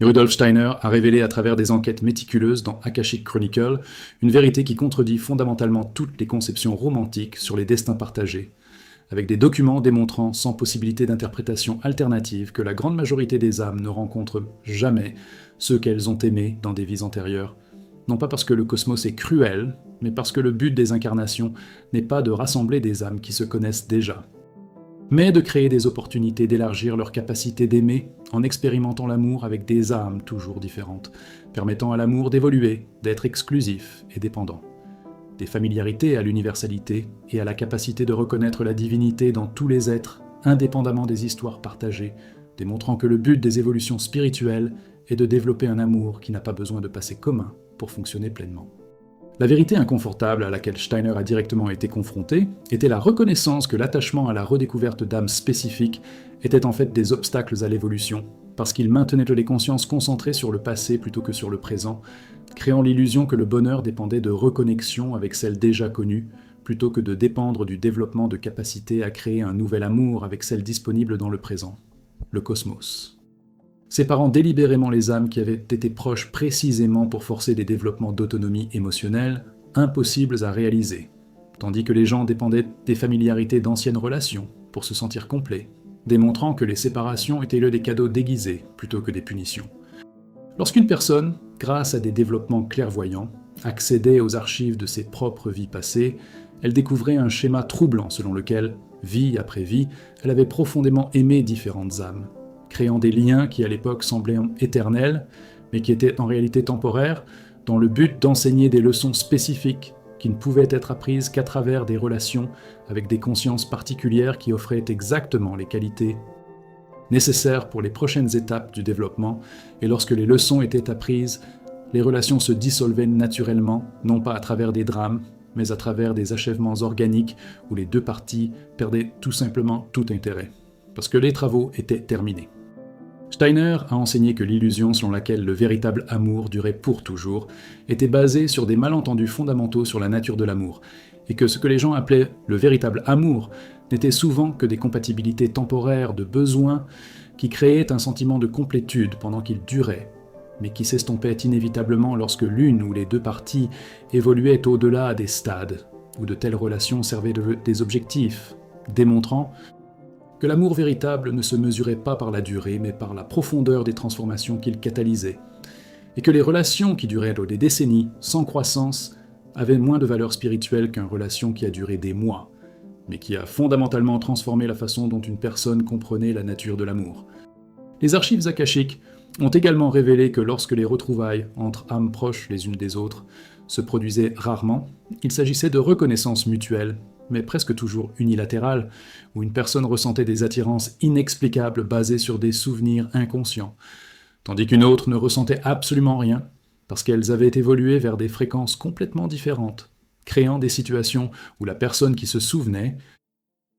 Rudolf Steiner a révélé à travers des enquêtes méticuleuses dans Akashic Chronicle une vérité qui contredit fondamentalement toutes les conceptions romantiques sur les destins partagés, avec des documents démontrant sans possibilité d'interprétation alternative que la grande majorité des âmes ne rencontrent jamais ceux qu'elles ont aimés dans des vies antérieures, non pas parce que le cosmos est cruel, mais parce que le but des incarnations n'est pas de rassembler des âmes qui se connaissent déjà, mais de créer des opportunités d'élargir leur capacité d'aimer en expérimentant l'amour avec des âmes toujours différentes, permettant à l'amour d'évoluer, d'être exclusif et dépendant. Des familiarités à l'universalité et à la capacité de reconnaître la divinité dans tous les êtres, indépendamment des histoires partagées, démontrant que le but des évolutions spirituelles est de développer un amour qui n'a pas besoin de passer commun pour fonctionner pleinement. La vérité inconfortable à laquelle Steiner a directement été confronté était la reconnaissance que l'attachement à la redécouverte d'âmes spécifiques était en fait des obstacles à l'évolution, parce qu'il maintenait les consciences concentrées sur le passé plutôt que sur le présent, créant l'illusion que le bonheur dépendait de reconnexion avec celle déjà connue, plutôt que de dépendre du développement de capacités à créer un nouvel amour avec celle disponible dans le présent, le cosmos. Séparant délibérément les âmes qui avaient été proches précisément pour forcer des développements d'autonomie émotionnelle, impossibles à réaliser, tandis que les gens dépendaient des familiarités d'anciennes relations pour se sentir complets, démontrant que les séparations étaient des cadeaux déguisés plutôt que des punitions. Lorsqu'une personne, grâce à des développements clairvoyants, accédait aux archives de ses propres vies passées, elle découvrait un schéma troublant selon lequel, vie après vie, elle avait profondément aimé différentes âmes, créant des liens qui à l'époque semblaient éternels, mais qui étaient en réalité temporaires, dans le but d'enseigner des leçons spécifiques qui ne pouvaient être apprises qu'à travers des relations avec des consciences particulières qui offraient exactement les qualités nécessaires pour les prochaines étapes du développement, et lorsque les leçons étaient apprises, les relations se dissolvaient naturellement, non pas à travers des drames, mais à travers des achèvements organiques où les deux parties perdaient tout simplement tout intérêt, parce que les travaux étaient terminés. Steiner a enseigné que l'illusion selon laquelle le véritable amour durait pour toujours était basée sur des malentendus fondamentaux sur la nature de l'amour, et que ce que les gens appelaient le véritable amour n'était souvent que des compatibilités temporaires de besoins qui créaient un sentiment de complétude pendant qu'il durait, mais qui s'estompait inévitablement lorsque l'une ou les deux parties évoluaient au-delà des stades, où de telles relations servaient des objectifs, démontrant que l'amour véritable ne se mesurait pas par la durée, mais par la profondeur des transformations qu'il catalysait, et que les relations qui duraient des décennies, sans croissance, avaient moins de valeur spirituelle qu'une relation qui a duré des mois, mais qui a fondamentalement transformé la façon dont une personne comprenait la nature de l'amour. Les archives akashiques ont également révélé que lorsque les retrouvailles entre âmes proches les unes des autres se produisaient rarement, il s'agissait de reconnaissance mutuelle, mais presque toujours unilatérale, où une personne ressentait des attirances inexplicables basées sur des souvenirs inconscients, tandis qu'une autre ne ressentait absolument rien, parce qu'elles avaient évolué vers des fréquences complètement différentes, créant des situations où la personne qui se souvenait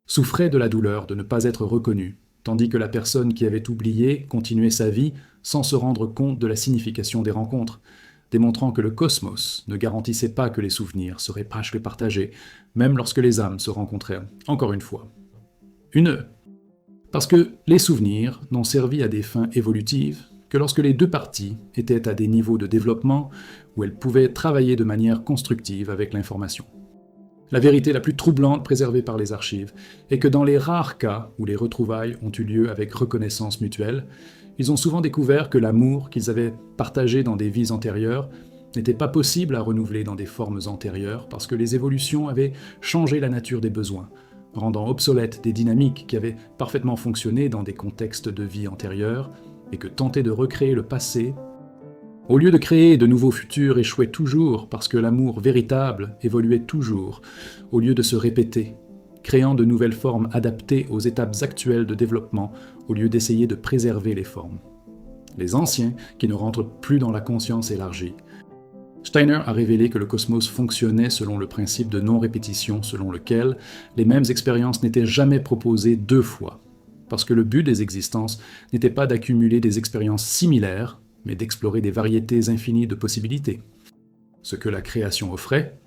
souffrait de la douleur de ne pas être reconnue, tandis que la personne qui avait oublié continuait sa vie sans se rendre compte de la signification des rencontres, démontrant que le cosmos ne garantissait pas que les souvenirs seraient partagés, même lorsque les âmes se rencontraient, encore une fois. Parce que les souvenirs n'ont servi à des fins évolutives que lorsque les deux parties étaient à des niveaux de développement où elles pouvaient travailler de manière constructive avec l'information. La vérité la plus troublante préservée par les archives est que dans les rares cas où les retrouvailles ont eu lieu avec reconnaissance mutuelle, ils ont souvent découvert que l'amour qu'ils avaient partagé dans des vies antérieures n'était pas possible à renouveler dans des formes antérieures parce que les évolutions avaient changé la nature des besoins, rendant obsolètes des dynamiques qui avaient parfaitement fonctionné dans des contextes de vie antérieurs, et que tenter de recréer le passé, au lieu de créer de nouveaux futurs, échouait toujours parce que l'amour véritable évoluait toujours, au lieu de se répéter, créant de nouvelles formes adaptées aux étapes actuelles de développement, au lieu d'essayer de préserver les formes. Les anciens, qui ne rentrent plus dans la conscience élargie. Steiner a révélé que le cosmos fonctionnait selon le principe de non-répétition, selon lequel les mêmes expériences n'étaient jamais proposées deux fois, parce que le but des existences n'était pas d'accumuler des expériences similaires, mais d'explorer des variétés infinies de possibilités. Ce que la création offrait,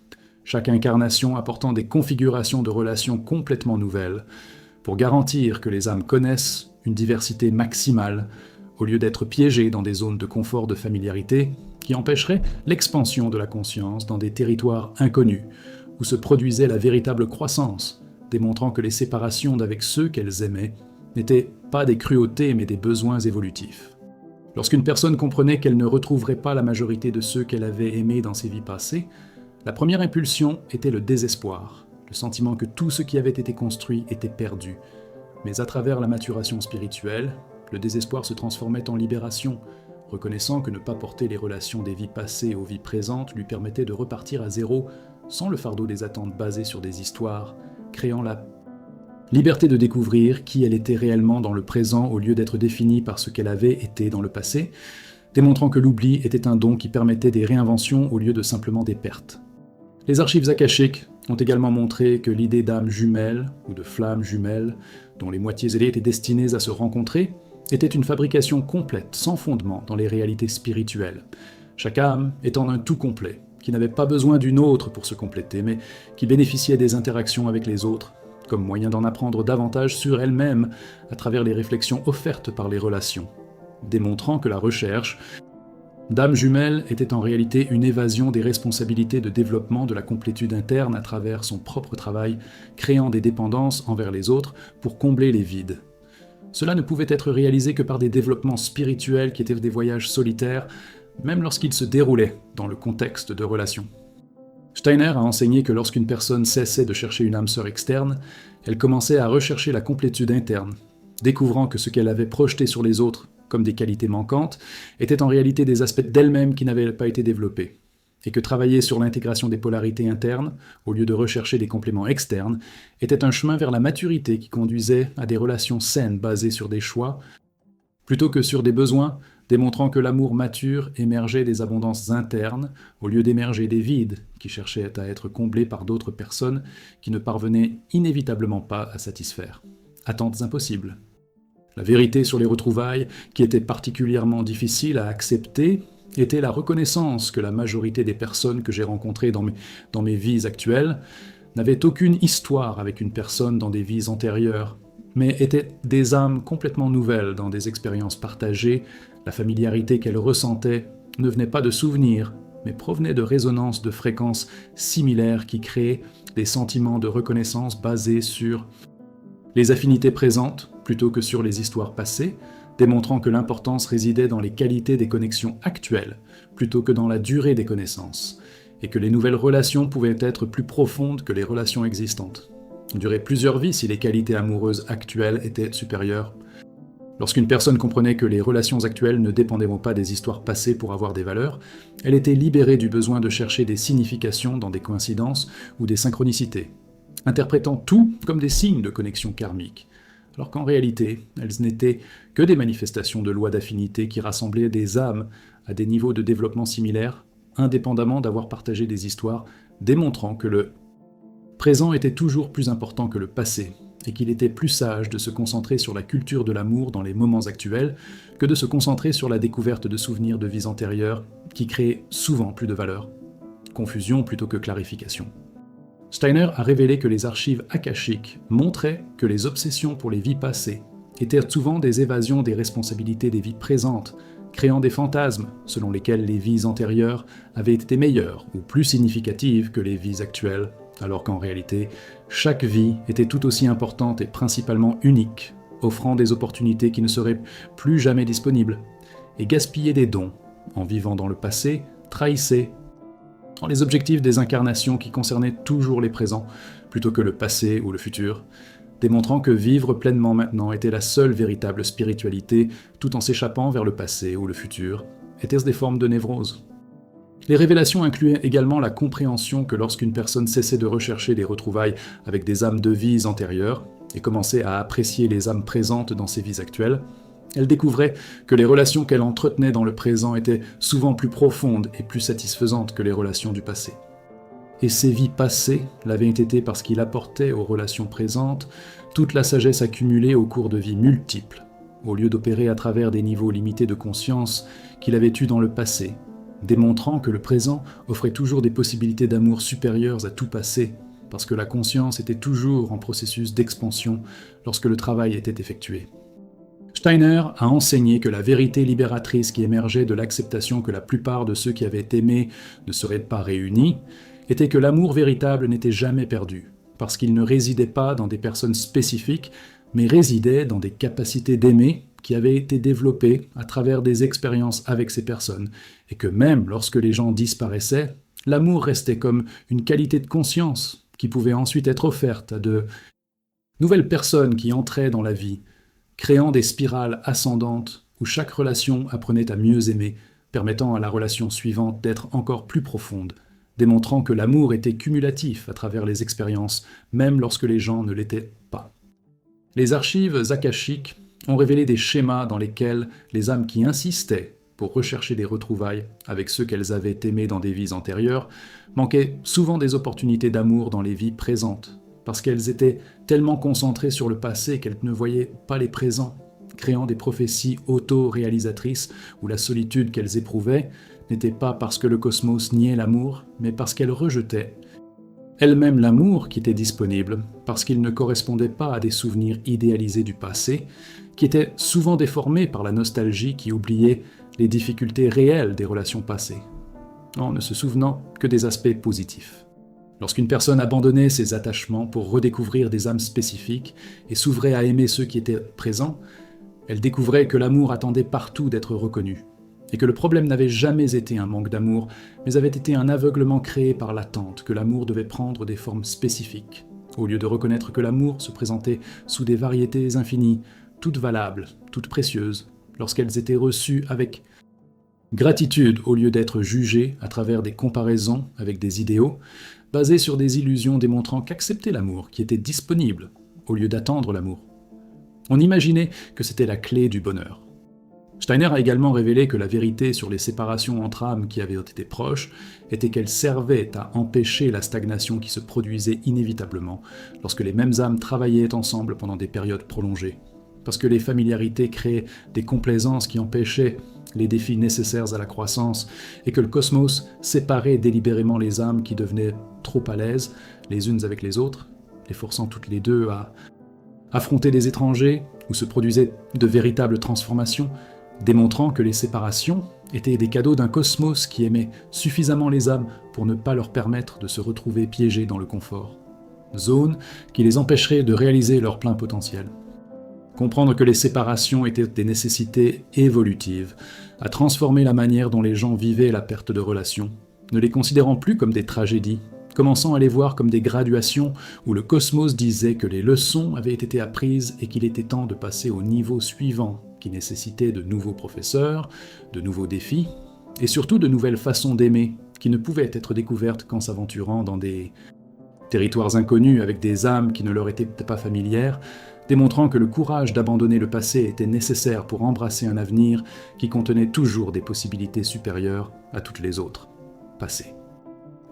chaque incarnation apportant des configurations de relations complètement nouvelles, pour garantir que les âmes connaissent une diversité maximale, au lieu d'être piégé dans des zones de confort de familiarité qui empêcheraient l'expansion de la conscience dans des territoires inconnus, où se produisait la véritable croissance, démontrant que les séparations d'avec ceux qu'elles aimaient n'étaient pas des cruautés mais des besoins évolutifs. Lorsqu'une personne comprenait qu'elle ne retrouverait pas la majorité de ceux qu'elle avait aimés dans ses vies passées, la première impulsion était le désespoir, le sentiment que tout ce qui avait été construit était perdu. Mais à travers la maturation spirituelle, le désespoir se transformait en libération, reconnaissant que ne pas porter les relations des vies passées aux vies présentes lui permettait de repartir à zéro sans le fardeau des attentes basées sur des histoires, créant la liberté de découvrir qui elle était réellement dans le présent au lieu d'être définie par ce qu'elle avait été dans le passé, démontrant que l'oubli était un don qui permettait des réinventions au lieu de simplement des pertes. Les archives akashiques ont également montré que l'idée d'âme jumelle ou de flamme jumelle, dont les moitiés ailées étaient destinées à se rencontrer, était une fabrication complète, sans fondement dans les réalités spirituelles. Chaque âme étant un tout complet, qui n'avait pas besoin d'une autre pour se compléter, mais qui bénéficiait des interactions avec les autres, comme moyen d'en apprendre davantage sur elle-même à travers les réflexions offertes par les relations, démontrant que la recherche d'âme jumelle était en réalité une évasion des responsabilités de développement de la complétude interne à travers son propre travail, créant des dépendances envers les autres pour combler les vides. Cela ne pouvait être réalisé que par des développements spirituels qui étaient des voyages solitaires, même lorsqu'ils se déroulaient dans le contexte de relations. Steiner a enseigné que lorsqu'une personne cessait de chercher une âme sœur externe, elle commençait à rechercher la complétude interne, découvrant que ce qu'elle avait projeté sur les autres comme des qualités manquantes étaient en réalité des aspects d'elle-même qui n'avaient pas été développés, et que travailler sur l'intégration des polarités internes, au lieu de rechercher des compléments externes, était un chemin vers la maturité qui conduisait à des relations saines basées sur des choix, plutôt que sur des besoins, démontrant que l'amour mature émergeait des abondances internes, au lieu d'émerger des vides qui cherchaient à être comblés par d'autres personnes qui ne parvenaient inévitablement pas à satisfaire. Attentes impossibles. La vérité sur les retrouvailles, qui était particulièrement difficile à accepter, était la reconnaissance que la majorité des personnes que j'ai rencontrées dans mes vies actuelles n'avaient aucune histoire avec une personne dans des vies antérieures, mais étaient des âmes complètement nouvelles dans des expériences partagées. La familiarité qu'elles ressentaient ne venait pas de souvenirs, mais provenait de résonances de fréquences similaires qui créaient des sentiments de reconnaissance basés sur les affinités présentes plutôt que sur les histoires passées, démontrant que l'importance résidait dans les qualités des connexions actuelles plutôt que dans la durée des connaissances, et que les nouvelles relations pouvaient être plus profondes que les relations existantes, durer plusieurs vies si les qualités amoureuses actuelles étaient supérieures. Lorsqu'une personne comprenait que les relations actuelles ne dépendaient pas des histoires passées pour avoir des valeurs, elle était libérée du besoin de chercher des significations dans des coïncidences ou des synchronicités, interprétant tout comme des signes de connexion karmique, alors qu'en réalité, elles n'étaient que des manifestations de lois d'affinité qui rassemblaient des âmes à des niveaux de développement similaires, indépendamment d'avoir partagé des histoires, démontrant que le présent était toujours plus important que le passé, et qu'il était plus sage de se concentrer sur la culture de l'amour dans les moments actuels que de se concentrer sur la découverte de souvenirs de vies antérieures qui créent souvent plus de valeur. Confusion plutôt que clarification. Steiner a révélé que les archives akashiques montraient que les obsessions pour les vies passées étaient souvent des évasions des responsabilités des vies présentes, créant des fantasmes selon lesquels les vies antérieures avaient été meilleures ou plus significatives que les vies actuelles, alors qu'en réalité, chaque vie était tout aussi importante et principalement unique, offrant des opportunités qui ne seraient plus jamais disponibles, et gaspiller des dons, en vivant dans le passé, trahissait les objectifs des incarnations qui concernaient toujours les présents, plutôt que le passé ou le futur, démontrant que vivre pleinement maintenant était la seule véritable spiritualité, tout en s'échappant vers le passé ou le futur, étaient des formes de névrose. Les révélations incluaient également la compréhension que lorsqu'une personne cessait de rechercher des retrouvailles avec des âmes de vies antérieures et commençait à apprécier les âmes présentes dans ses vies actuelles, elle découvrait que les relations qu'elle entretenait dans le présent étaient souvent plus profondes et plus satisfaisantes que les relations du passé. Et ces vies passées l'avaient été parce qu'il apportait aux relations présentes toute la sagesse accumulée au cours de vies multiples, au lieu d'opérer à travers des niveaux limités de conscience qu'il avait eus dans le passé, démontrant que le présent offrait toujours des possibilités d'amour supérieures à tout passé, parce que la conscience était toujours en processus d'expansion lorsque le travail était effectué. Steiner a enseigné que la vérité libératrice qui émergeait de l'acceptation que la plupart de ceux qui avaient aimé ne seraient pas réunis était que l'amour véritable n'était jamais perdu, parce qu'il ne résidait pas dans des personnes spécifiques, mais résidait dans des capacités d'aimer qui avaient été développées à travers des expériences avec ces personnes, et que même lorsque les gens disparaissaient, l'amour restait comme une qualité de conscience qui pouvait ensuite être offerte à de nouvelles personnes qui entraient dans la vie, créant des spirales ascendantes où chaque relation apprenait à mieux aimer, permettant à la relation suivante d'être encore plus profonde, démontrant que l'amour était cumulatif à travers les expériences, même lorsque les gens ne l'étaient pas. Les archives akashiques ont révélé des schémas dans lesquels les âmes qui insistaient pour rechercher des retrouvailles avec ceux qu'elles avaient aimés dans des vies antérieures manquaient souvent des opportunités d'amour dans les vies présentes, parce qu'elles étaient tellement concentrées sur le passé qu'elles ne voyaient pas les présents, créant des prophéties auto-réalisatrices où la solitude qu'elles éprouvaient n'était pas parce que le cosmos niait l'amour, mais parce qu'elles rejetaient elles-mêmes l'amour qui était disponible, parce qu'il ne correspondait pas à des souvenirs idéalisés du passé, qui étaient souvent déformés par la nostalgie qui oubliait les difficultés réelles des relations passées, en ne se souvenant que des aspects positifs. Lorsqu'une personne abandonnait ses attachements pour redécouvrir des âmes spécifiques et s'ouvrait à aimer ceux qui étaient présents, elle découvrait que l'amour attendait partout d'être reconnu, et que le problème n'avait jamais été un manque d'amour, mais avait été un aveuglement créé par l'attente que l'amour devait prendre des formes spécifiques, au lieu de reconnaître que l'amour se présentait sous des variétés infinies, toutes valables, toutes précieuses, lorsqu'elles étaient reçues avec gratitude au lieu d'être jugées à travers des comparaisons avec des idéaux, basés sur des illusions démontrant qu'accepter l'amour qui était disponible, au lieu d'attendre l'amour. On imaginait que c'était la clé du bonheur. Steiner a également révélé que la vérité sur les séparations entre âmes qui avaient été proches était qu'elles servaient à empêcher la stagnation qui se produisait inévitablement lorsque les mêmes âmes travaillaient ensemble pendant des périodes prolongées, parce que les familiarités créaient des complaisances qui empêchaient les défis nécessaires à la croissance, et que le cosmos séparait délibérément les âmes qui devenaient trop à l'aise les unes avec les autres, les forçant toutes les deux à affronter des étrangers, où se produisaient de véritables transformations, démontrant que les séparations étaient des cadeaux d'un cosmos qui aimait suffisamment les âmes pour ne pas leur permettre de se retrouver piégées dans le confort, zone qui les empêcherait de réaliser leur plein potentiel. Comprendre que les séparations étaient des nécessités évolutives, à transformer la manière dont les gens vivaient la perte de relations, ne les considérant plus comme des tragédies, commençant à les voir comme des graduations où le cosmos disait que les leçons avaient été apprises et qu'il était temps de passer au niveau suivant, qui nécessitait de nouveaux professeurs, de nouveaux défis, et surtout de nouvelles façons d'aimer, qui ne pouvaient être découvertes qu'en s'aventurant dans des territoires inconnus avec des âmes qui ne leur étaient pas familières, démontrant que le courage d'abandonner le passé était nécessaire pour embrasser un avenir qui contenait toujours des possibilités supérieures à toutes les autres, passées.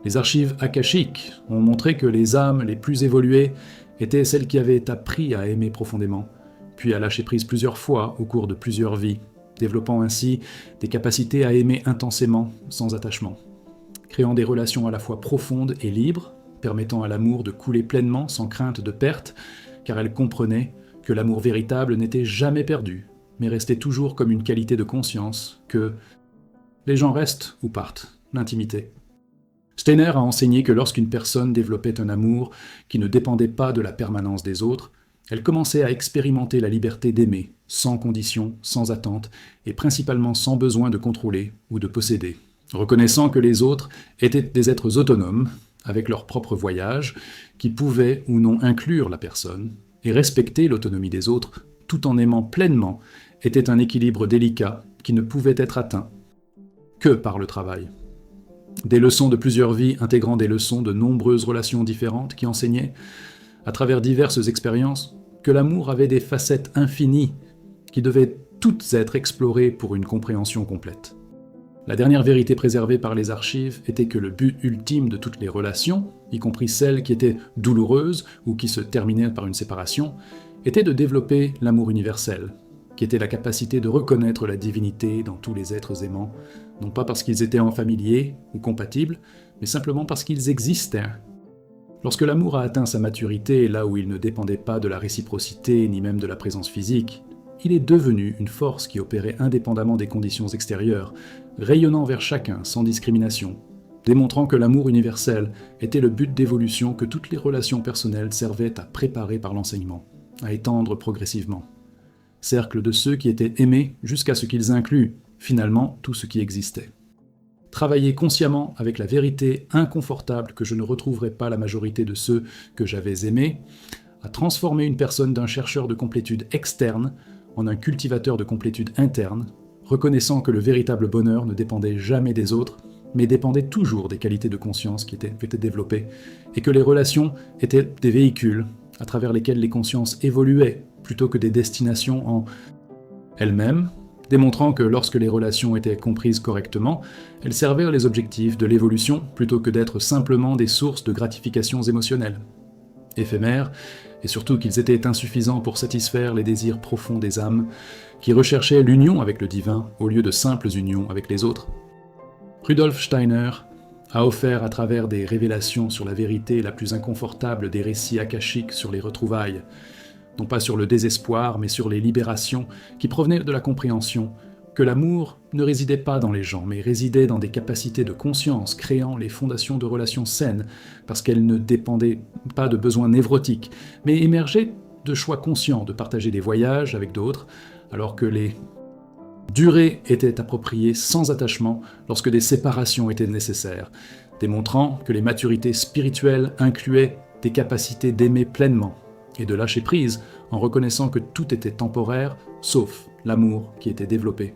Les archives akashiques ont montré que les âmes les plus évoluées étaient celles qui avaient appris à aimer profondément, puis à lâcher prise plusieurs fois au cours de plusieurs vies, développant ainsi des capacités à aimer intensément, sans attachement, créant des relations à la fois profondes et libres, permettant à l'amour de couler pleinement sans crainte de perte, car elles comprenaient que l'amour véritable n'était jamais perdu, mais restait toujours comme une qualité de conscience, que les gens restent ou partent, l'intimité. Steiner a enseigné que lorsqu'une personne développait un amour qui ne dépendait pas de la permanence des autres, elle commençait à expérimenter la liberté d'aimer, sans condition, sans attente, et principalement sans besoin de contrôler ou de posséder, reconnaissant que les autres étaient des êtres autonomes, avec leur propre voyage, qui pouvaient ou non inclure la personne, et respecter l'autonomie des autres, tout en aimant pleinement, était un équilibre délicat qui ne pouvait être atteint que par le travail. Des leçons de plusieurs vies intégrant des leçons de nombreuses relations différentes qui enseignaient, à travers diverses expériences, que l'amour avait des facettes infinies qui devaient toutes être explorées pour une compréhension complète. La dernière vérité préservée par les archives était que le but ultime de toutes les relations, y compris celles qui étaient douloureuses ou qui se terminaient par une séparation, était de développer l'amour universel, qui était la capacité de reconnaître la divinité dans tous les êtres aimants, non pas parce qu'ils étaient en familiers ou compatibles, mais simplement parce qu'ils existaient. Lorsque l'amour a atteint sa maturité, là où il ne dépendait pas de la réciprocité ni même de la présence physique, il est devenu une force qui opérait indépendamment des conditions extérieures, rayonnant vers chacun sans discrimination, démontrant que l'amour universel était le but d'évolution que toutes les relations personnelles servaient à préparer par l'enseignement, à étendre progressivement. Cercle de ceux qui étaient aimés jusqu'à ce qu'ils incluent, finalement, tout ce qui existait. Travailler consciemment avec la vérité inconfortable que je ne retrouverais pas la majorité de ceux que j'avais aimés, à transformer une personne d'un chercheur de complétude externe en un cultivateur de complétude interne, reconnaissant que le véritable bonheur ne dépendait jamais des autres, mais dépendait toujours des qualités de conscience qui étaient développées, et que les relations étaient des véhicules à travers lesquels les consciences évoluaient, plutôt que des destinations en elles-mêmes, démontrant que lorsque les relations étaient comprises correctement, elles servaient les objectifs de l'évolution plutôt que d'être simplement des sources de gratifications émotionnelles. Éphémères, et surtout qu'ils étaient insuffisants pour satisfaire les désirs profonds des âmes, qui recherchaient l'union avec le divin au lieu de simples unions avec les autres. Rudolf Steiner a offert à travers des révélations sur la vérité la plus inconfortable des récits akashiques sur les retrouvailles, non pas sur le désespoir, mais sur les libérations qui provenaient de la compréhension que l'amour ne résidait pas dans les gens, mais résidait dans des capacités de conscience, créant les fondations de relations saines, parce qu'elles ne dépendaient pas de besoins névrotiques, mais émergeaient de choix conscients de partager des voyages avec d'autres, alors que les durées étaient appropriées sans attachement lorsque des séparations étaient nécessaires, démontrant que les maturités spirituelles incluaient des capacités d'aimer pleinement et de lâcher prise en reconnaissant que tout était temporaire, sauf l'amour qui était développé,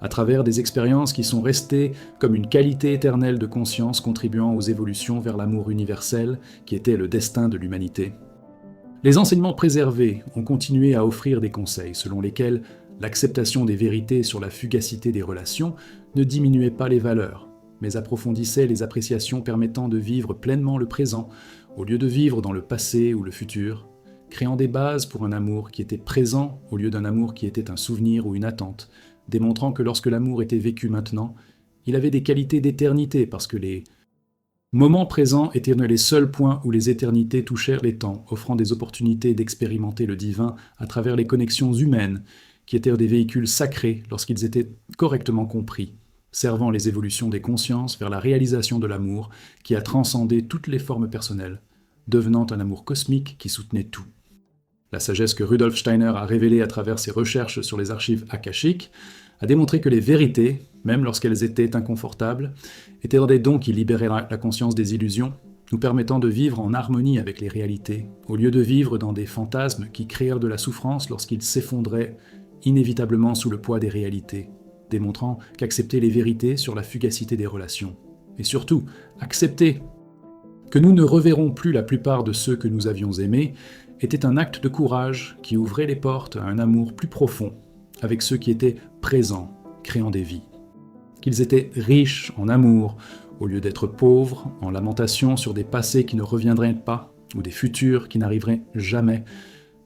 à travers des expériences qui sont restées comme une qualité éternelle de conscience contribuant aux évolutions vers l'amour universel qui était le destin de l'humanité. Les enseignements préservés ont continué à offrir des conseils selon lesquels l'acceptation des vérités sur la fugacité des relations ne diminuait pas les valeurs, mais approfondissait les appréciations permettant de vivre pleinement le présent, au lieu de vivre dans le passé ou le futur, créant des bases pour un amour qui était présent au lieu d'un amour qui était un souvenir ou une attente, démontrant que lorsque l'amour était vécu maintenant, il avait des qualités d'éternité parce que les moments présents étaient les seuls points où les éternités touchèrent les temps, offrant des opportunités d'expérimenter le divin à travers les connexions humaines, qui étaient des véhicules sacrés lorsqu'ils étaient correctement compris, servant les évolutions des consciences vers la réalisation de l'amour qui a transcendé toutes les formes personnelles, devenant un amour cosmique qui soutenait tout. La sagesse que Rudolf Steiner a révélée à travers ses recherches sur les archives akashiques a démontré que les vérités, même lorsqu'elles étaient inconfortables, étaient des dons qui libéraient la conscience des illusions, nous permettant de vivre en harmonie avec les réalités, au lieu de vivre dans des fantasmes qui créèrent de la souffrance lorsqu'ils s'effondraient inévitablement sous le poids des réalités, démontrant qu'accepter les vérités sur la fugacité des relations, et surtout accepter que nous ne reverrons plus la plupart de ceux que nous avions aimés, était un acte de courage qui ouvrait les portes à un amour plus profond avec ceux qui étaient présents, créant des vies. Qu'ils étaient riches en amour, au lieu d'être pauvres, en lamentation sur des passés qui ne reviendraient pas, ou des futurs qui n'arriveraient jamais,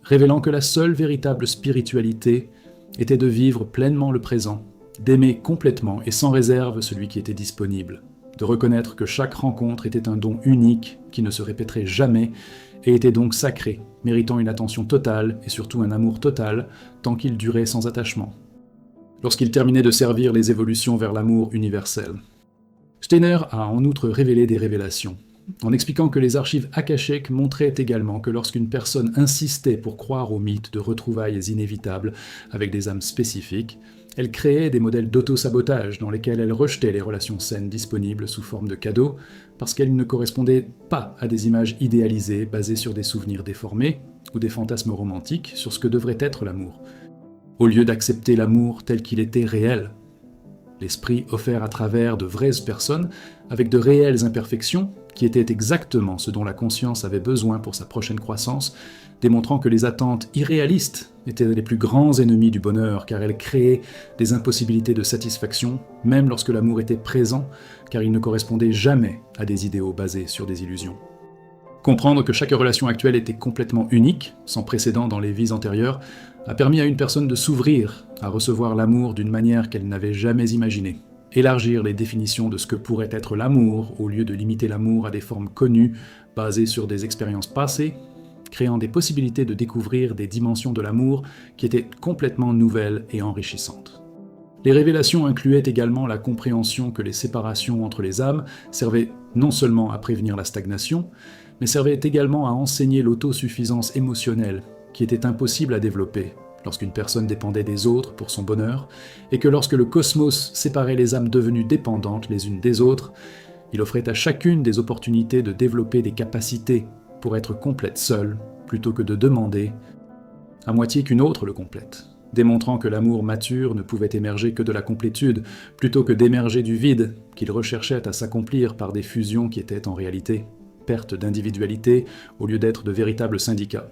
révélant que la seule véritable spiritualité était de vivre pleinement le présent, d'aimer complètement et sans réserve celui qui était disponible, de reconnaître que chaque rencontre était un don unique qui ne se répéterait jamais et était donc sacré, méritant une attention totale et surtout un amour total tant qu'il durait sans attachement. Lorsqu'il terminait de servir les évolutions vers l'amour universel. Steiner a en outre révélé des révélations, en expliquant que les archives akashiques montraient également que lorsqu'une personne insistait pour croire au mythe de retrouvailles inévitables avec des âmes spécifiques, elle créait des modèles d'auto-sabotage dans lesquels elle rejetait les relations saines disponibles sous forme de cadeaux parce qu'elles ne correspondaient pas à des images idéalisées basées sur des souvenirs déformés ou des fantasmes romantiques sur ce que devrait être l'amour, au lieu d'accepter l'amour tel qu'il était réel. L'esprit offert à travers de vraies personnes avec de réelles imperfections qui étaient exactement ce dont la conscience avait besoin pour sa prochaine croissance, démontrant que les attentes irréalistes étaient les plus grands ennemis du bonheur, car elles créaient des impossibilités de satisfaction, même lorsque l'amour était présent, car il ne correspondait jamais à des idéaux basés sur des illusions. Comprendre que chaque relation actuelle était complètement unique, sans précédent dans les vies antérieures, a permis à une personne de s'ouvrir à recevoir l'amour d'une manière qu'elle n'avait jamais imaginée. Élargir les définitions de ce que pourrait être l'amour, au lieu de limiter l'amour à des formes connues, basées sur des expériences passées, créant des possibilités de découvrir des dimensions de l'amour qui étaient complètement nouvelles et enrichissantes. Les révélations incluaient également la compréhension que les séparations entre les âmes servaient non seulement à prévenir la stagnation, mais servaient également à enseigner l'autosuffisance émotionnelle, qui était impossible à développer lorsqu'une personne dépendait des autres pour son bonheur, et que lorsque le cosmos séparait les âmes devenues dépendantes les unes des autres, il offrait à chacune des opportunités de développer des capacités pour être complète seule, plutôt que de demander à moitié qu'une autre le complète, démontrant que l'amour mature ne pouvait émerger que de la complétude, plutôt que d'émerger du vide qu'il recherchait à s'accomplir par des fusions qui étaient en réalité perte d'individualité au lieu d'être de véritables syndicats.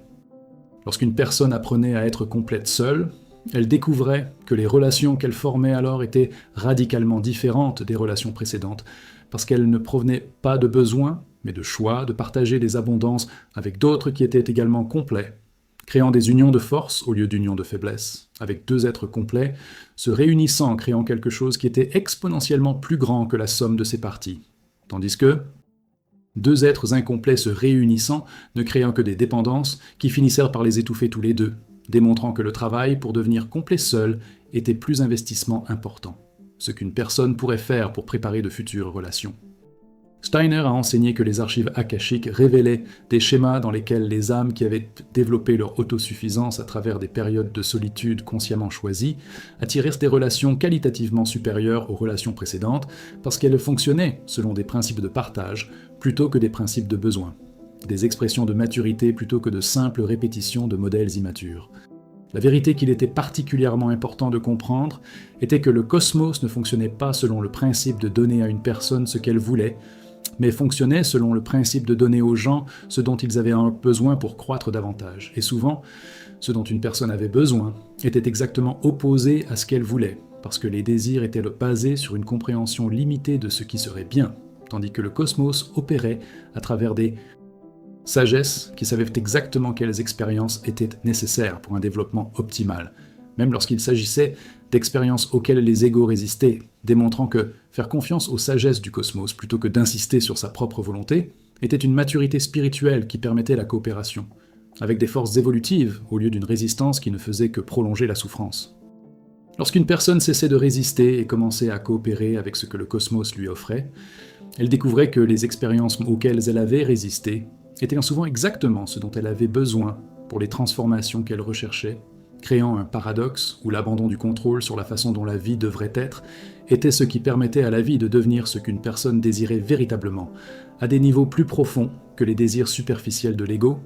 Lorsqu'une personne apprenait à être complète seule, elle découvrait que les relations qu'elle formait alors étaient radicalement différentes des relations précédentes, parce qu'elles ne provenaient pas de besoin, mais de choix de partager des abondances avec d'autres qui étaient également complets, créant des unions de force au lieu d'unions de faiblesse, avec deux êtres complets, se réunissant, créant quelque chose qui était exponentiellement plus grand que la somme de ses parties. Tandis que deux êtres incomplets se réunissant, ne créant que des dépendances qui finissèrent par les étouffer tous les deux, démontrant que le travail pour devenir complet seul était plus investissement important, ce qu'une personne pourrait faire pour préparer de futures relations. Steiner a enseigné que les archives akashiques révélaient des schémas dans lesquels les âmes qui avaient développé leur autosuffisance à travers des périodes de solitude consciemment choisies attiraient des relations qualitativement supérieures aux relations précédentes parce qu'elles fonctionnaient selon des principes de partage plutôt que des principes de besoin, des expressions de maturité plutôt que de simples répétitions de modèles immatures. La vérité qu'il était particulièrement important de comprendre était que le cosmos ne fonctionnait pas selon le principe de donner à une personne ce qu'elle voulait, mais fonctionnait selon le principe de donner aux gens ce dont ils avaient besoin pour croître davantage. Et souvent, ce dont une personne avait besoin était exactement opposé à ce qu'elle voulait, parce que les désirs étaient basés sur une compréhension limitée de ce qui serait bien, tandis que le cosmos opérait à travers des sagesses qui savaient exactement quelles expériences étaient nécessaires pour un développement optimal, même lorsqu'il s'agissait d'expériences auxquelles les égos résistaient, démontrant que faire confiance aux sagesses du cosmos plutôt que d'insister sur sa propre volonté était une maturité spirituelle qui permettait la coopération, avec des forces évolutives au lieu d'une résistance qui ne faisait que prolonger la souffrance. Lorsqu'une personne cessait de résister et commençait à coopérer avec ce que le cosmos lui offrait, elle découvrait que les expériences auxquelles elle avait résisté étaient souvent exactement ce dont elle avait besoin pour les transformations qu'elle recherchait, créant un paradoxe où l'abandon du contrôle sur la façon dont la vie devrait être était ce qui permettait à la vie de devenir ce qu'une personne désirait véritablement, à des niveaux plus profonds que les désirs superficiels de l'ego,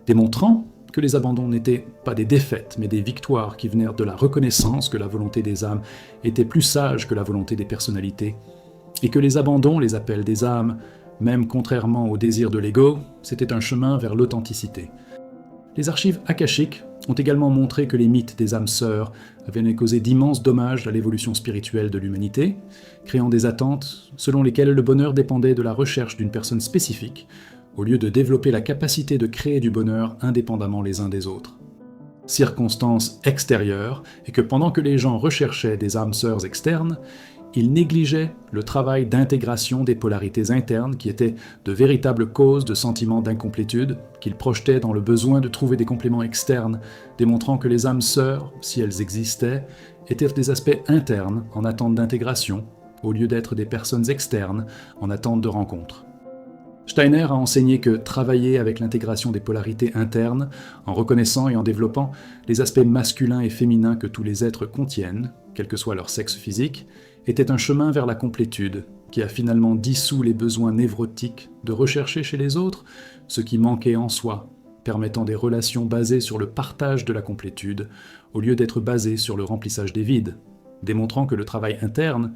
démontrant que les abandons n'étaient pas des défaites, mais des victoires qui venaient de la reconnaissance que la volonté des âmes était plus sage que la volonté des personnalités, et que les abandons, les appels des âmes, même contrairement aux désirs de l'ego, c'était un chemin vers l'authenticité. Les archives akashiques ont également montré que les mythes des âmes sœurs avaient causé d'immenses dommages à l'évolution spirituelle de l'humanité, créant des attentes selon lesquelles le bonheur dépendait de la recherche d'une personne spécifique, au lieu de développer la capacité de créer du bonheur indépendamment les uns des autres. Circonstance extérieure est que pendant que les gens recherchaient des âmes sœurs externes, ils négligeaient le travail d'intégration des polarités internes qui étaient de véritables causes de sentiments d'incomplétude qu'ils projetaient dans le besoin de trouver des compléments externes, démontrant que les âmes sœurs, si elles existaient, étaient des aspects internes en attente d'intégration, au lieu d'être des personnes externes en attente de rencontre. Steiner a enseigné que travailler avec l'intégration des polarités internes, en reconnaissant et en développant les aspects masculins et féminins que tous les êtres contiennent, quel que soit leur sexe physique, était un chemin vers la complétude, qui a finalement dissous les besoins névrotiques de rechercher chez les autres ce qui manquait en soi, permettant des relations basées sur le partage de la complétude, au lieu d'être basées sur le remplissage des vides, démontrant que le travail interne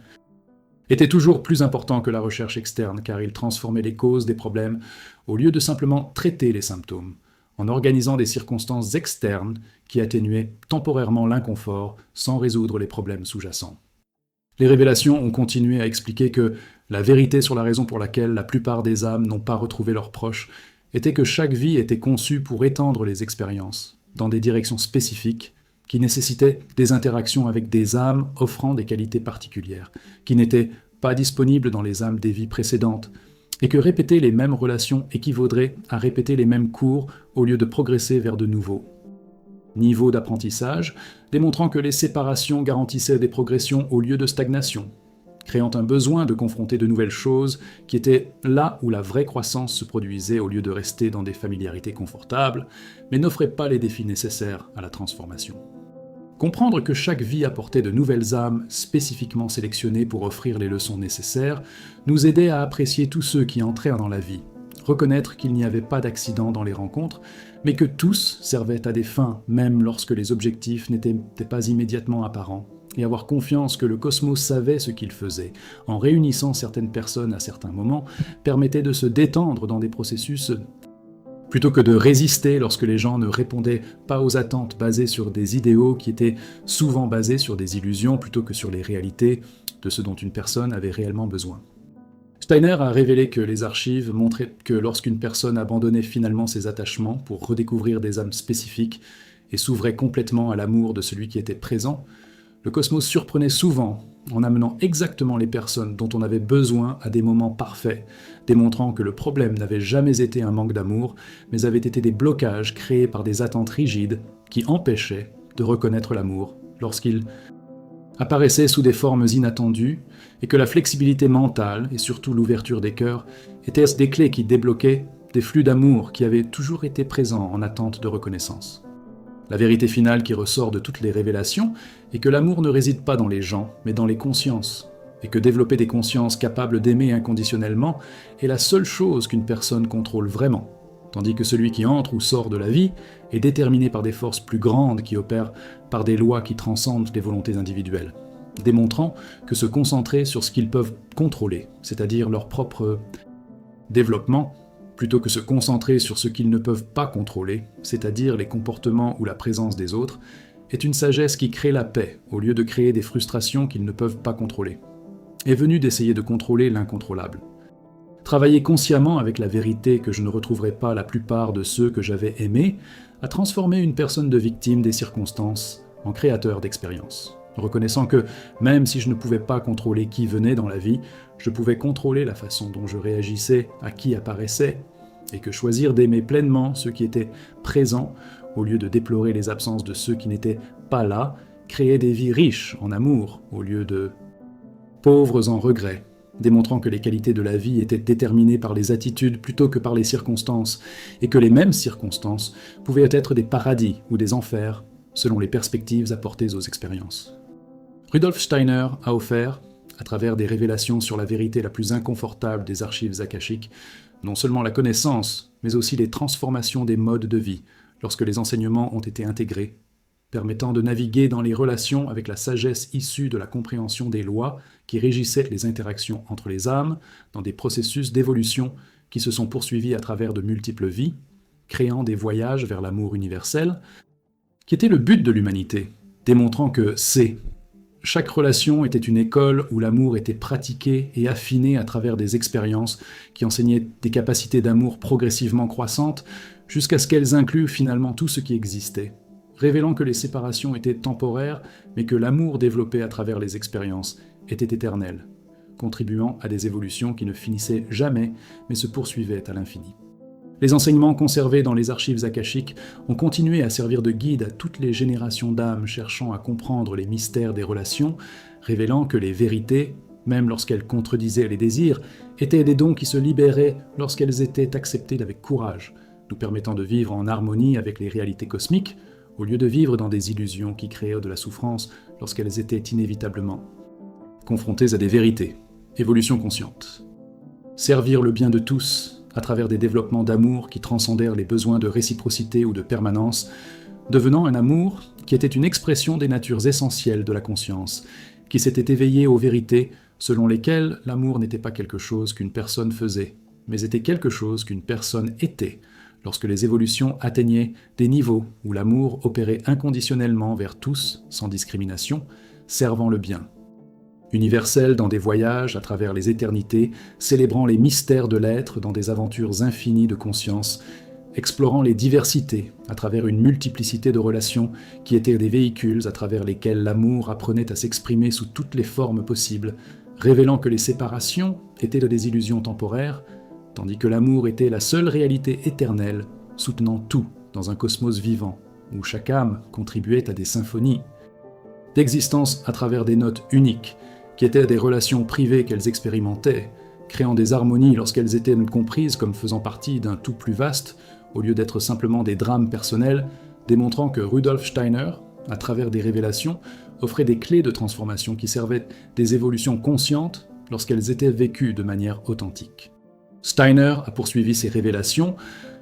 était toujours plus important que la recherche externe, car il transformait les causes des problèmes au lieu de simplement traiter les symptômes, en organisant des circonstances externes qui atténuaient temporairement l'inconfort sans résoudre les problèmes sous-jacents. Les révélations ont continué à expliquer que la vérité sur la raison pour laquelle la plupart des âmes n'ont pas retrouvé leurs proches était que chaque vie était conçue pour étendre les expériences, dans des directions spécifiques, qui nécessitaient des interactions avec des âmes offrant des qualités particulières, qui n'étaient pas disponibles dans les âmes des vies précédentes, et que répéter les mêmes relations équivaudrait à répéter les mêmes cours au lieu de progresser vers de nouveaux niveaux d'apprentissage, démontrant que les séparations garantissaient des progressions au lieu de stagnation, créant un besoin de confronter de nouvelles choses qui étaient là où la vraie croissance se produisait au lieu de rester dans des familiarités confortables, mais n'offrait pas les défis nécessaires à la transformation. Comprendre que chaque vie apportait de nouvelles âmes spécifiquement sélectionnées pour offrir les leçons nécessaires nous aidait à apprécier tous ceux qui entrèrent dans la vie, reconnaître qu'il n'y avait pas d'accident dans les rencontres, mais que tous servaient à des fins, même lorsque les objectifs n'étaient pas immédiatement apparents, et avoir confiance que le cosmos savait ce qu'il faisait, en réunissant certaines personnes à certains moments, permettait de se détendre dans des processus plutôt que de résister lorsque les gens ne répondaient pas aux attentes basées sur des idéaux qui étaient souvent basés sur des illusions plutôt que sur les réalités de ce dont une personne avait réellement besoin. Steiner a révélé que les archives montraient que lorsqu'une personne abandonnait finalement ses attachements pour redécouvrir des âmes spécifiques et s'ouvrait complètement à l'amour de celui qui était présent, le cosmos surprenait souvent en amenant exactement les personnes dont on avait besoin à des moments parfaits, démontrant que le problème n'avait jamais été un manque d'amour, mais avait été des blocages créés par des attentes rigides qui empêchaient de reconnaître l'amour lorsqu'il apparaissait sous des formes inattendues, et que la flexibilité mentale, et surtout l'ouverture des cœurs, étaient des clés qui débloquaient des flux d'amour qui avaient toujours été présents en attente de reconnaissance. La vérité finale qui ressort de toutes les révélations est que l'amour ne réside pas dans les gens, mais dans les consciences, et que développer des consciences capables d'aimer inconditionnellement est la seule chose qu'une personne contrôle vraiment, tandis que celui qui entre ou sort de la vie est déterminé par des forces plus grandes qui opèrent par des lois qui transcendent les volontés individuelles, démontrant que se concentrer sur ce qu'ils peuvent contrôler, c'est-à-dire leur propre développement, plutôt que se concentrer sur ce qu'ils ne peuvent pas contrôler, c'est-à-dire les comportements ou la présence des autres, est une sagesse qui crée la paix, au lieu de créer des frustrations qu'ils ne peuvent pas contrôler. Est venu d'essayer de contrôler l'incontrôlable. Travailler consciemment avec la vérité que je ne retrouverai pas la plupart de ceux que j'avais aimés a transformé une personne de victime des circonstances en créateur d'expériences. Reconnaissant que, même si je ne pouvais pas contrôler qui venait dans la vie, je pouvais contrôler la façon dont je réagissais à qui apparaissait, et que choisir d'aimer pleinement ceux qui étaient présents, au lieu de déplorer les absences de ceux qui n'étaient pas là, créait des vies riches en amour, au lieu de pauvres en regrets, démontrant que les qualités de la vie étaient déterminées par les attitudes plutôt que par les circonstances, et que les mêmes circonstances pouvaient être des paradis ou des enfers, selon les perspectives apportées aux expériences. Rudolf Steiner a offert, à travers des révélations sur la vérité la plus inconfortable des archives akashiques, non seulement la connaissance, mais aussi les transformations des modes de vie, lorsque les enseignements ont été intégrés, permettant de naviguer dans les relations avec la sagesse issue de la compréhension des lois qui régissaient les interactions entre les âmes dans des processus d'évolution qui se sont poursuivis à travers de multiples vies, créant des voyages vers l'amour universel, qui était le but de l'humanité, démontrant que chaque relation était une école où l'amour était pratiqué et affiné à travers des expériences qui enseignaient des capacités d'amour progressivement croissantes jusqu'à ce qu'elles incluent finalement tout ce qui existait, révélant que les séparations étaient temporaires mais que l'amour développé à travers les expériences était éternel, contribuant à des évolutions qui ne finissaient jamais mais se poursuivaient à l'infini. Les enseignements conservés dans les archives akashiques ont continué à servir de guide à toutes les générations d'âmes cherchant à comprendre les mystères des relations, révélant que les vérités, même lorsqu'elles contredisaient les désirs, étaient des dons qui se libéraient lorsqu'elles étaient acceptées avec courage, nous permettant de vivre en harmonie avec les réalités cosmiques, au lieu de vivre dans des illusions qui créaient de la souffrance lorsqu'elles étaient inévitablement confrontées à des vérités. Évolution consciente. Servir le bien de tous, à travers des développements d'amour qui transcendèrent les besoins de réciprocité ou de permanence, devenant un amour qui était une expression des natures essentielles de la conscience, qui s'était éveillé aux vérités selon lesquelles l'amour n'était pas quelque chose qu'une personne faisait, mais était quelque chose qu'une personne était, lorsque les évolutions atteignaient des niveaux où l'amour opérait inconditionnellement vers tous, sans discrimination, servant le bien. Universel dans des voyages à travers les éternités, célébrant les mystères de l'être dans des aventures infinies de conscience, explorant les diversités à travers une multiplicité de relations qui étaient des véhicules à travers lesquels l'amour apprenait à s'exprimer sous toutes les formes possibles, révélant que les séparations étaient des illusions temporaires, tandis que l'amour était la seule réalité éternelle, soutenant tout dans un cosmos vivant, où chaque âme contribuait à des symphonies, d'existence à travers des notes uniques, qui étaient des relations privées qu'elles expérimentaient, créant des harmonies lorsqu'elles étaient comprises comme faisant partie d'un tout plus vaste, au lieu d'être simplement des drames personnels, démontrant que Rudolf Steiner, à travers des révélations, offrait des clés de transformation qui servaient des évolutions conscientes lorsqu'elles étaient vécues de manière authentique. Steiner a poursuivi ses révélations,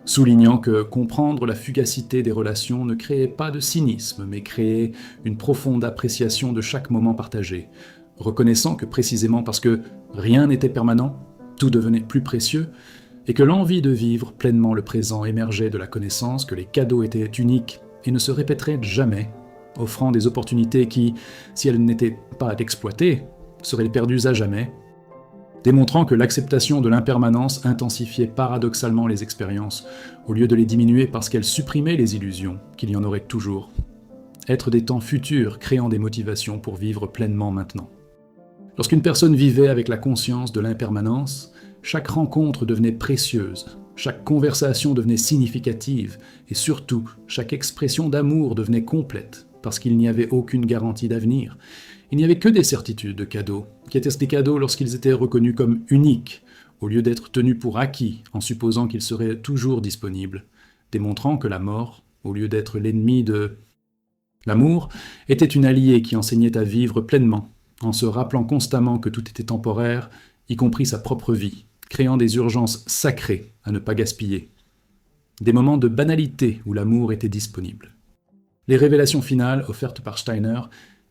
soulignant que comprendre la fugacité des relations ne créait pas de cynisme, mais créait une profonde appréciation de chaque moment partagé, reconnaissant que précisément parce que rien n'était permanent, tout devenait plus précieux, et que l'envie de vivre pleinement le présent émergeait de la connaissance que les cadeaux étaient uniques et ne se répéteraient jamais, offrant des opportunités qui, si elles n'étaient pas exploitées, seraient perdues à jamais, démontrant que l'acceptation de l'impermanence intensifiait paradoxalement les expériences, au lieu de les diminuer parce qu'elle supprimait les illusions qu'il y en aurait toujours. Être des temps futurs créant des motivations pour vivre pleinement maintenant. Lorsqu'une personne vivait avec la conscience de l'impermanence, chaque rencontre devenait précieuse, chaque conversation devenait significative, et surtout, chaque expression d'amour devenait complète, parce qu'il n'y avait aucune garantie d'avenir. Il n'y avait que des certitudes de cadeaux, qui étaient des cadeaux lorsqu'ils étaient reconnus comme uniques, au lieu d'être tenus pour acquis en supposant qu'ils seraient toujours disponibles, démontrant que la mort, au lieu d'être l'ennemi de l'amour, était une alliée qui enseignait à vivre pleinement, en se rappelant constamment que tout était temporaire, y compris sa propre vie, créant des urgences sacrées à ne pas gaspiller. Des moments de banalité où l'amour était disponible. Les révélations finales offertes par Steiner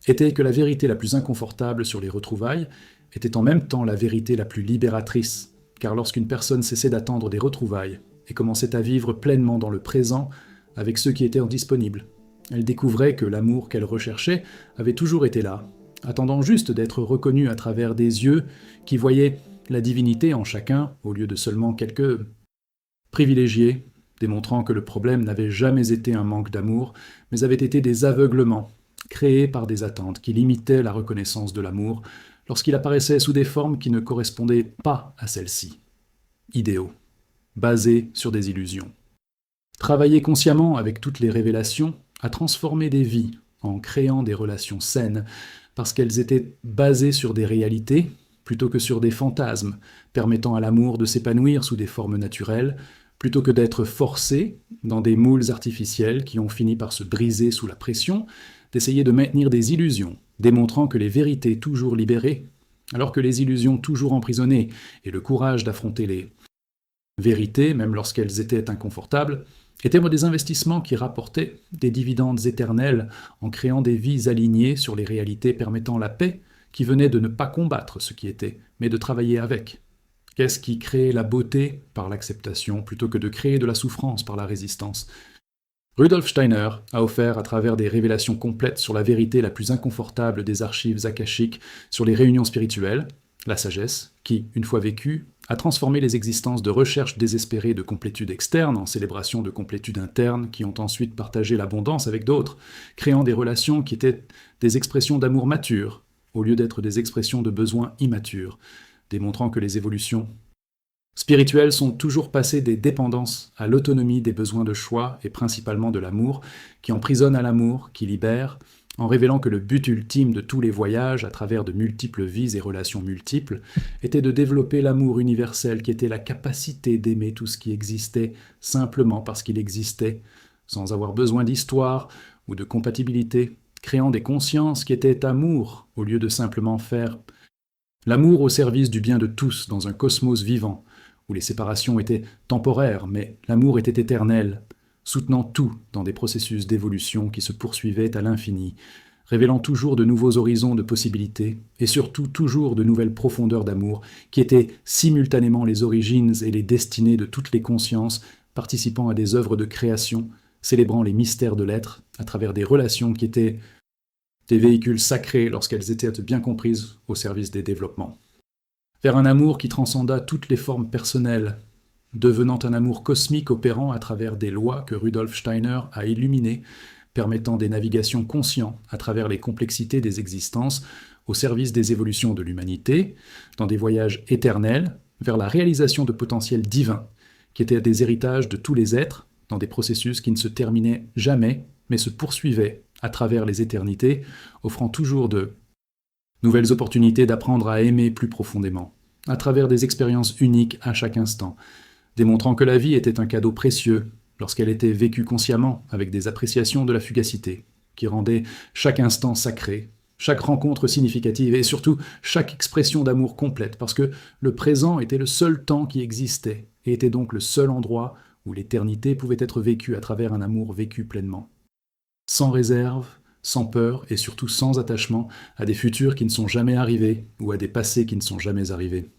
étaient que la vérité la plus inconfortable sur les retrouvailles était en même temps la vérité la plus libératrice, car lorsqu'une personne cessait d'attendre des retrouvailles et commençait à vivre pleinement dans le présent avec ceux qui étaient disponibles, elle découvrait que l'amour qu'elle recherchait avait toujours été là, attendant juste d'être reconnu à travers des yeux qui voyaient la divinité en chacun au lieu de seulement quelques privilégiés, démontrant que le problème n'avait jamais été un manque d'amour, mais avait été des aveuglements, créés par des attentes qui limitaient la reconnaissance de l'amour lorsqu'il apparaissait sous des formes qui ne correspondaient pas à celle-ci. Idéaux, basés sur des illusions. Travailler consciemment avec toutes les révélations a transformé des vies en créant des relations saines, parce qu'elles étaient basées sur des réalités plutôt que sur des fantasmes, permettant à l'amour de s'épanouir sous des formes naturelles, plutôt que d'être forcé dans des moules artificiels qui ont fini par se briser sous la pression, d'essayer de maintenir des illusions, démontrant que les vérités toujours libérées, alors que les illusions toujours emprisonnées, et le courage d'affronter les vérités, même lorsqu'elles étaient inconfortables, étaient des investissements qui rapportaient des dividendes éternels en créant des vies alignées sur les réalités permettant la paix qui venait de ne pas combattre ce qui était, mais de travailler avec. Qu'est-ce qui crée la beauté par l'acceptation plutôt que de créer de la souffrance par la résistance? Rudolf Steiner a offert à travers des révélations complètes sur la vérité la plus inconfortable des archives akashiques sur les réunions spirituelles, la sagesse, qui, une fois vécue, a transformé les existences de recherche désespérée de complétude externe en célébration de complétude interne qui ont ensuite partagé l'abondance avec d'autres, créant des relations qui étaient des expressions d'amour mature, au lieu d'être des expressions de besoins immatures, démontrant que les évolutions spirituelles sont toujours passées des dépendances à l'autonomie des besoins de choix et principalement de l'amour, qui emprisonne à l'amour, qui libère, en révélant que le but ultime de tous les voyages, à travers de multiples vies et relations multiples, était de développer l'amour universel qui était la capacité d'aimer tout ce qui existait simplement parce qu'il existait, sans avoir besoin d'histoire ou de compatibilité, créant des consciences qui étaient amour au lieu de simplement faire l'amour au service du bien de tous dans un cosmos vivant, où les séparations étaient temporaires, mais l'amour était éternel, soutenant tout dans des processus d'évolution qui se poursuivaient à l'infini, révélant toujours de nouveaux horizons de possibilités, et surtout toujours de nouvelles profondeurs d'amour, qui étaient simultanément les origines et les destinées de toutes les consciences, participant à des œuvres de création, célébrant les mystères de l'être, à travers des relations qui étaient des véhicules sacrés lorsqu'elles étaient bien comprises au service des développements. Vers un amour qui transcenda toutes les formes personnelles, devenant un amour cosmique opérant à travers des lois que Rudolf Steiner a illuminées, permettant des navigations conscientes à travers les complexités des existences au service des évolutions de l'humanité, dans des voyages éternels, vers la réalisation de potentiels divins, qui étaient des héritages de tous les êtres, dans des processus qui ne se terminaient jamais, mais se poursuivaient à travers les éternités, offrant toujours de nouvelles opportunités d'apprendre à aimer plus profondément, à travers des expériences uniques à chaque instant, démontrant que la vie était un cadeau précieux lorsqu'elle était vécue consciemment avec des appréciations de la fugacité, qui rendaient chaque instant sacré, chaque rencontre significative et surtout chaque expression d'amour complète, parce que le présent était le seul temps qui existait et était donc le seul endroit où l'éternité pouvait être vécue à travers un amour vécu pleinement. Sans réserve, sans peur et surtout sans attachement à des futurs qui ne sont jamais arrivés ou à des passés qui ne sont jamais arrivés.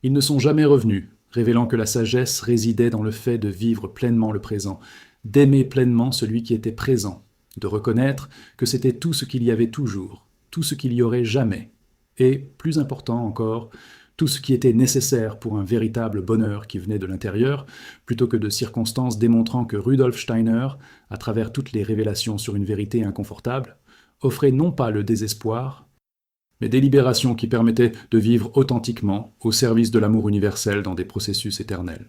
Ils ne sont jamais revenus, révélant que la sagesse résidait dans le fait de vivre pleinement le présent, d'aimer pleinement celui qui était présent, de reconnaître que c'était tout ce qu'il y avait toujours, tout ce qu'il y aurait jamais, et, plus important encore, tout ce qui était nécessaire pour un véritable bonheur qui venait de l'intérieur, plutôt que de circonstances démontrant que Rudolf Steiner, à travers toutes les révélations sur une vérité inconfortable, offrait non pas le désespoir, mais des libérations qui permettaient de vivre authentiquement au service de l'amour universel dans des processus éternels.